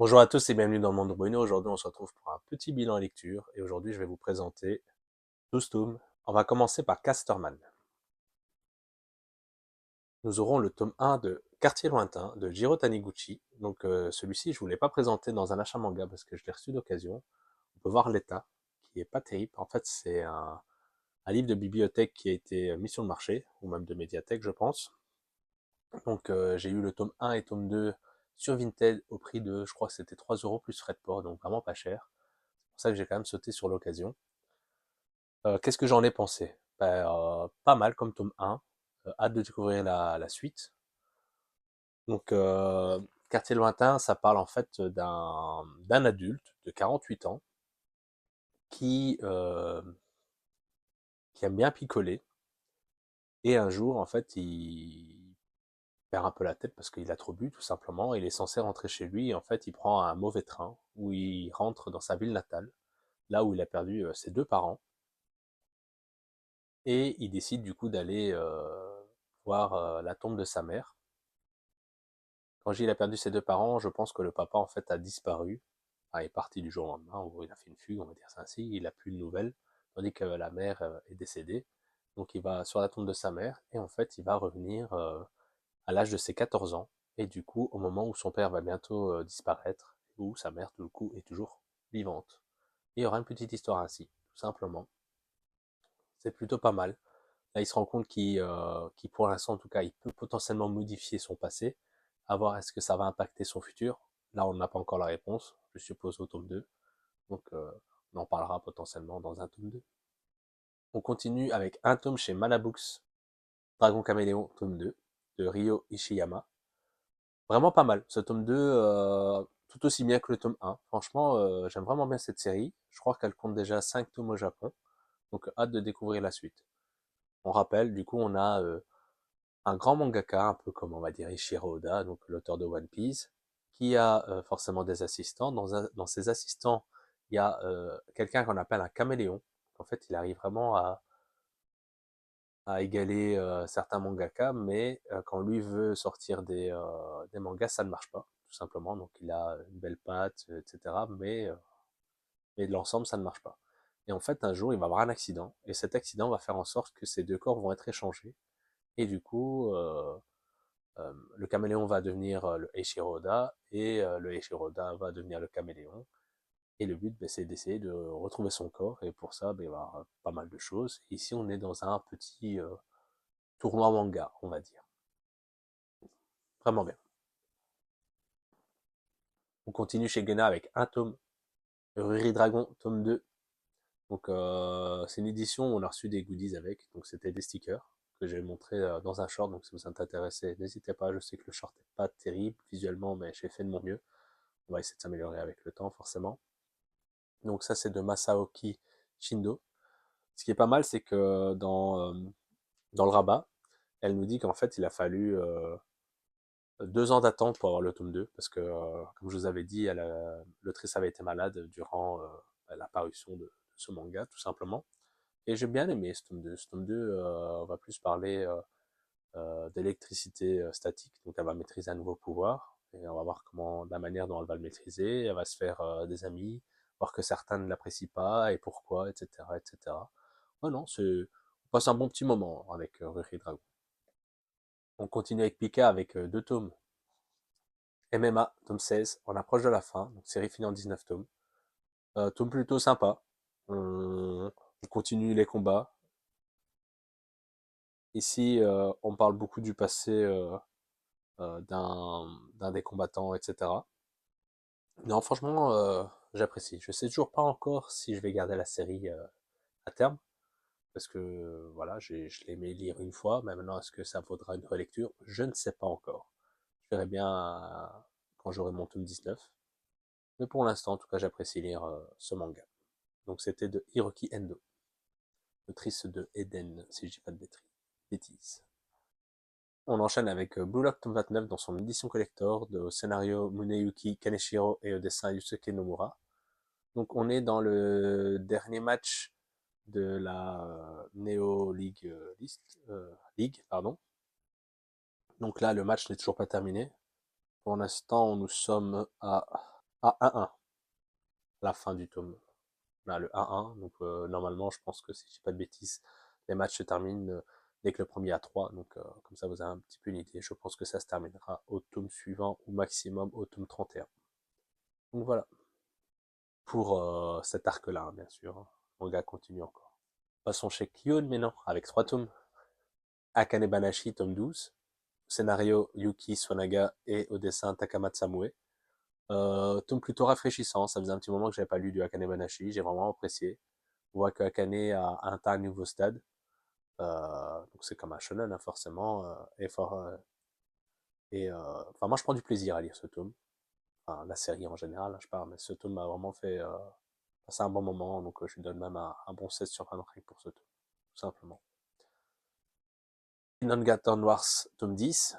Bonjour à tous et bienvenue dans le monde de Bruno. Aujourd'hui, on se retrouve pour un petit bilan lecture et aujourd'hui, je vais vous présenter 12 tomes. On va commencer par Casterman. Nous aurons le tome 1 de Quartier lointain de Jiro Taniguchi. Donc celui-ci, je ne vous l'ai pas présenté dans un achat manga parce que je l'ai reçu d'occasion. On peut voir l'état qui est pas terrible. En fait, c'est un livre de bibliothèque qui a été mis sur le marché ou même de médiathèque, je pense. Donc j'ai eu le tome 1 et tome 2 sur Vinted au prix de, je crois que c'était 3 euros plus frais de port, donc vraiment pas cher. C'est pour ça que j'ai quand même sauté sur l'occasion. Qu'est-ce que j'en ai pensé? Pas mal comme tome 1. Hâte de découvrir la suite. Donc, Quartier lointain, ça parle en fait d'un adulte de 48 ans qui, euh, qui aime bien picoler. Et un jour, en fait, il perd un peu la tête parce qu'il a trop bu, tout simplement. Il est censé rentrer chez lui. Et en fait, il prend un mauvais train où il rentre dans sa ville natale, là où il a perdu ses deux parents. Et il décide du coup d'aller voir la tombe de sa mère. Quand Gilles a perdu ses deux parents, je pense que le papa en fait a disparu. Enfin, est parti du jour au lendemain, en gros, il a fait une fugue, on va dire ça ainsi, il a plus de nouvelles, tandis que la mère est décédée. Donc il va sur la tombe de sa mère, et en fait il va revenir à l'âge de ses 14 ans, et du coup au moment où son père va bientôt disparaître, où sa mère du coup est toujours vivante. Et il y aura une petite histoire ainsi, tout simplement. C'est plutôt pas mal. Là, il se rend compte qu'il, pour l'instant, en tout cas, il peut potentiellement modifier son passé, à voir est-ce que ça va impacter son futur. Là, on n'a pas encore la réponse, je suppose au tome 2. Donc, on en parlera potentiellement dans un tome 2. On continue avec un tome chez Manabooks, Dragon Caméléon, tome 2, de Ryo Ishiyama. Vraiment pas mal. Ce tome 2, tout aussi bien que le tome 1. Franchement, j'aime vraiment bien cette série. Je crois qu'elle compte déjà 5 tomes au Japon. Donc, hâte de découvrir la suite. On rappelle, du coup, on a un grand mangaka, un peu comme on va dire Ishiro Oda, donc l'auteur de One Piece, qui a forcément des assistants. Dans ses assistants, il y a quelqu'un qu'on appelle un caméléon. En fait, il arrive vraiment à égaler certains mangakas, mais quand lui veut sortir des mangas, ça ne marche pas, tout simplement. Donc il a une belle patte, etc. Mais de l'ensemble, ça ne marche pas. Et en fait, un jour, il va avoir un accident, et cet accident va faire en sorte que ces deux corps vont être échangés. Et du coup, le caméléon va devenir le Eishiroda et le Eishiroda va devenir le caméléon. Et le but, c'est d'essayer de retrouver son corps. Et pour ça, il va y avoir pas mal de choses. Ici, on est dans un petit tournoi manga, on va dire. Vraiment bien. On continue chez Gena avec un tome, Ruri Dragon, tome 2. Donc, c'est une édition où on a reçu des goodies avec. Donc, c'était des stickers que j'ai montré dans un short. Donc, si vous êtes intéressé, n'hésitez pas. Je sais que le short n'est pas terrible visuellement, mais j'ai fait de mon mieux. On va essayer de s'améliorer avec le temps, forcément. Donc ça, c'est de Masaoki Shindo. Ce qui est pas mal, c'est que dans le rabat, elle nous dit qu'en fait, il a fallu 2 ans d'attente pour avoir le tome 2, parce que, comme je vous avais dit, l'autrice avait été malade durant la parution de ce manga, tout simplement. Et j'ai bien aimé ce tome 2. Ce tome 2 on va plus parler d'électricité statique, donc elle va maîtriser un nouveau pouvoir, et on va voir comment, la manière dont elle va le maîtriser, elle va se faire des amis, voir que certains ne l'apprécient pas, et pourquoi, etc. etc. Ouais, non, on passe un bon petit moment avec Ruri Dragon. On continue avec Pika avec 2 tomes. MMA, tome 16, on approche de la fin, donc série finie en 19 tomes. Tome plutôt sympa. On continue les combats. Ici, on parle beaucoup du passé d'un des combattants, etc. Non, franchement, j'apprécie. Je sais toujours pas encore si je vais garder la série à terme, parce que voilà, je l'ai aimé lire une fois, mais maintenant est-ce que ça vaudra une relecture? Je ne sais pas encore. Je verrai bien quand j'aurai mon tome 19. Mais pour l'instant, en tout cas, j'apprécie lire ce manga. Donc c'était de Hiroki Endo, autrice de Eden, si je dis pas de bêtises. On enchaîne avec Blue Lock tome 29 dans son édition collector, de scénario Muneyuki Kaneshiro et au dessin Yusuke Nomura. Donc on est dans le dernier match de la Neo League, League, pardon. Donc là, le match n'est toujours pas terminé. Pour l'instant, nous sommes à Ah, 1-1, la fin du tome. Là, le 1-1, donc normalement, je pense que si je dis pas de bêtises, les matchs se terminent dès que le premier a 3, donc comme ça vous avez un petit peu une idée. Je pense que ça se terminera au tome suivant, au maximum au tome 31. Donc voilà, pour cet arc-là, hein, bien sûr. Le manga continue encore. Passons chez Kyon maintenant, avec 3 tomes. Akane Banashi, tome 12. Scénario Yuki Swanaga et au dessin Takama Tsamue. Tome plutôt rafraîchissant, ça faisait un petit moment que j'avais pas lu du Akane Banashi, j'ai vraiment apprécié. On voit que Akane a atteint un nouveau stade. Donc c'est comme un shonen, hein, forcément. Enfin, moi, je prends du plaisir à lire ce tome. Enfin, la série en général, hein, je parle, mais ce tome m'a vraiment fait passer un bon moment. Donc je lui donne même un bon 16 sur 20 pour ce tome, tout simplement. Non-Gaton Wars, tome 10.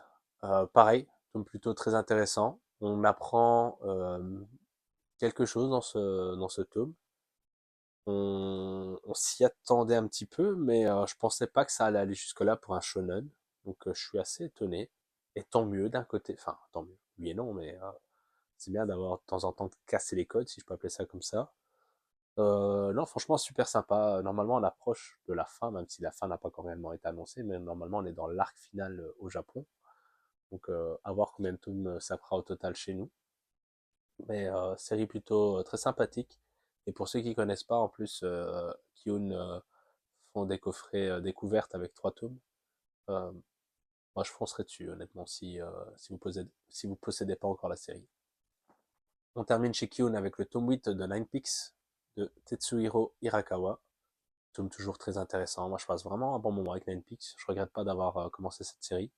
Pareil, tome plutôt très intéressant. On apprend quelque chose dans ce tome. On s'y attendait un petit peu, mais je pensais pas que ça allait aller jusque-là pour un shonen. Donc je suis assez étonné. Et tant mieux d'un côté. Enfin, tant mieux. Oui et non, mais c'est bien d'avoir de temps en temps cassé les codes, si je peux appeler ça comme ça. Non, franchement, super sympa. Normalement, on approche de la fin, même si la fin n'a pas encore réellement été annoncée, mais normalement, on est dans l'arc final au Japon. Donc, à voir combien de tomes ça fera au total chez nous. Mais série plutôt très sympathique. Et pour ceux qui connaissent pas, en plus, Kiyun font des coffrets découvertes avec 3 tomes. Euh, Moi, je foncerai dessus, honnêtement, si vous possédez pas encore la série. On termine chez Kiyun avec le tome 8 de Nine Peaks de Tetsuhiro Hirakawa. Tome toujours très intéressant. Moi, je passe vraiment un bon moment avec Nine Peaks. Je regrette pas d'avoir commencé cette série.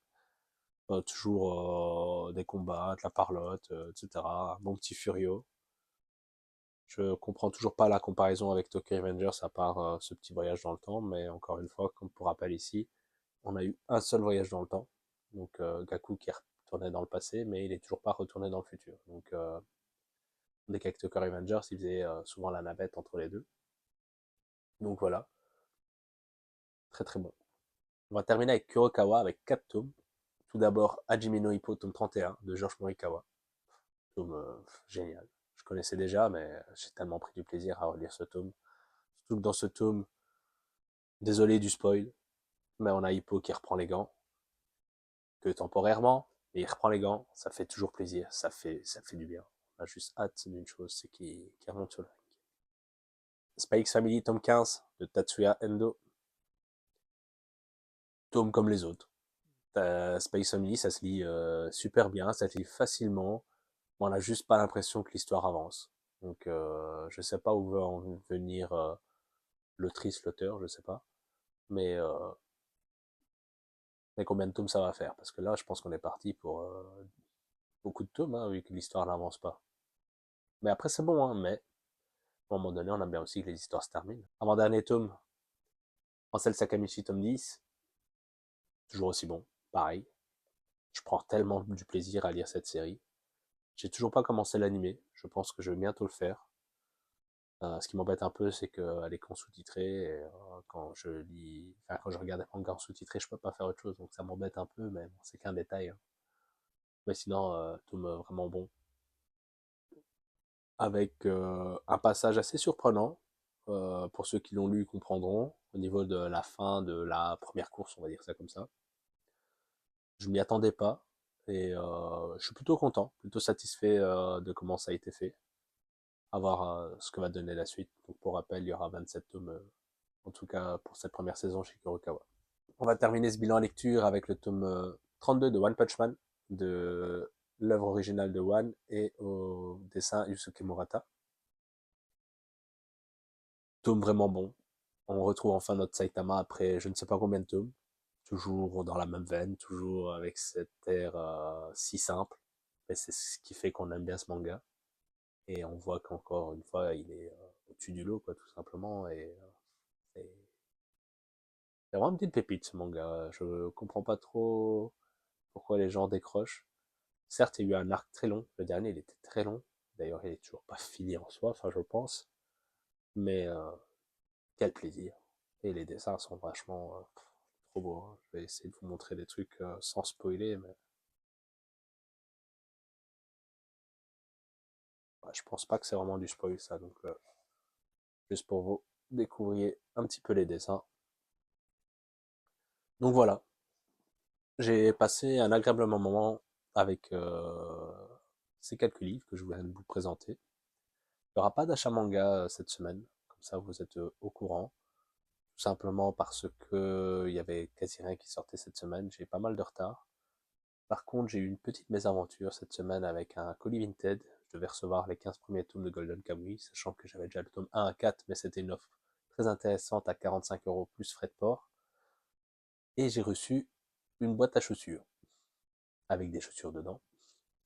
Toujours des combats, de la parlotte, etc. Un bon petit Furio. Je comprends toujours pas la comparaison avec Tokyo Revengers à part ce petit voyage dans le temps, mais encore une fois, comme pour rappel ici, on a eu un seul voyage dans le temps. Donc Gaku qui est retourné dans le passé, mais il est toujours pas retourné dans le futur. Donc dès qu'avec Tokyo Revengers, il faisait souvent la navette entre les deux. Donc voilà, très très bon. On va terminer avec Kurokawa avec 4 tomes. Tout d'abord, Hajime no Ippo, tome 31 de George Morikawa. Tome génial. Je connaissais déjà, mais j'ai tellement pris du plaisir à relire ce tome. Surtout que dans ce tome, désolé du spoil, mais on a Hippo qui reprend les gants, que temporairement, mais il reprend les gants, ça fait toujours plaisir, ça fait du bien. On a juste hâte d'une chose, c'est qu'il remonte sur le ring. Spy X Family, tome 15 de Tatsuya Endo, tome comme les autres. Spy X Family, ça se lit super bien, ça se lit facilement, mais on n'a juste pas l'impression que l'histoire avance. Donc je sais pas où veut en venir l'autrice, l'auteur, je sais pas. Mais, euh, mais combien de tomes ça va faire? Parce que là, je pense qu'on est parti pour beaucoup de tomes, hein, vu que l'histoire n'avance pas. Mais après, c'est bon, hein, mais à un moment donné, on aime bien aussi que les histoires se terminent. Avant-dernier tome, Ansel Sakaguchi, tome 10, toujours aussi bon, pareil. Je prends tellement du plaisir à lire cette série. J'ai toujours pas commencé l'animé, je pense que je vais bientôt le faire. Ce qui m'embête un peu, c'est qu'elle est qu'en sous-titré, et quand je lis, enfin, quand je regarde les mangas en sous-titré, je peux pas faire autre chose, donc ça m'embête un peu, mais bon, c'est qu'un détail, hein. Mais sinon, tome vraiment bon. Avec un passage assez surprenant. Pour ceux qui l'ont lu, ils comprendront. Au niveau de la fin de la première course, on va dire ça comme ça. Je m'y attendais pas. Et je suis plutôt content, plutôt satisfait de comment ça a été fait. À voir ce que va donner la suite. Donc pour rappel, il y aura 27 tomes, en tout cas pour cette première saison chez Kurokawa. On va terminer ce bilan lecture avec le tome 32 de One Punch Man, de l'œuvre originale de One et au dessin Yusuke Murata. Tome vraiment bon. On retrouve enfin notre Saitama après je ne sais pas combien de tomes. Toujours dans la même veine, toujours avec cet air si simple. Et c'est ce qui fait qu'on aime bien ce manga. Et on voit qu'encore une fois, il est au-dessus du lot, quoi, tout simplement. Et c'est vraiment une petite pépite, ce manga. Je comprends pas trop pourquoi les gens décrochent. Certes, il y a eu un arc très long. Le dernier, il était très long. D'ailleurs, il est toujours pas fini en soi, enfin, je pense. Mais quel plaisir. Et les dessins sont vachement trop beaux, hein. Je vais essayer de vous montrer des trucs sans spoiler, mais Ouais, je pense pas que c'est vraiment du spoil ça, donc juste pour vous découvrir un petit peu les dessins. Donc voilà, j'ai passé un agréable moment avec ces quelques livres que je voulais vous présenter. Il n'y aura pas d'achat manga cette semaine, comme ça vous êtes au courant. Tout simplement parce que il y avait quasi rien qui sortait cette semaine, j'ai pas mal de retard. Par contre, j'ai eu une petite mésaventure cette semaine avec un colis Vinted. Je devais recevoir les 15 premiers tomes de Golden Kamuy, sachant que j'avais déjà le tome 1 à 4, mais c'était une offre très intéressante à 45 euros plus frais de port. Et j'ai reçu une boîte à chaussures, avec des chaussures dedans,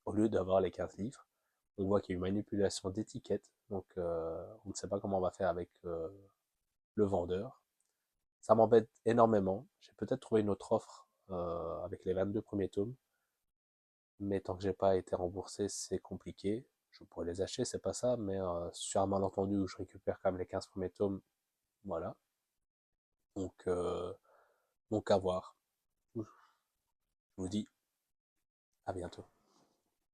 au lieu d'avoir les 15 livres. On voit qu'il y a eu manipulation d'étiquette, donc on ne sait pas comment on va faire avec le vendeur. Ça m'embête énormément. J'ai peut-être trouvé une autre offre avec les 22 premiers tomes, mais tant que j'ai pas été remboursé, c'est compliqué. Je pourrais les acheter, c'est pas ça, mais sur un malentendu où je récupère quand même les 15 premiers tomes, voilà. Donc, donc à voir. Je vous dis à bientôt.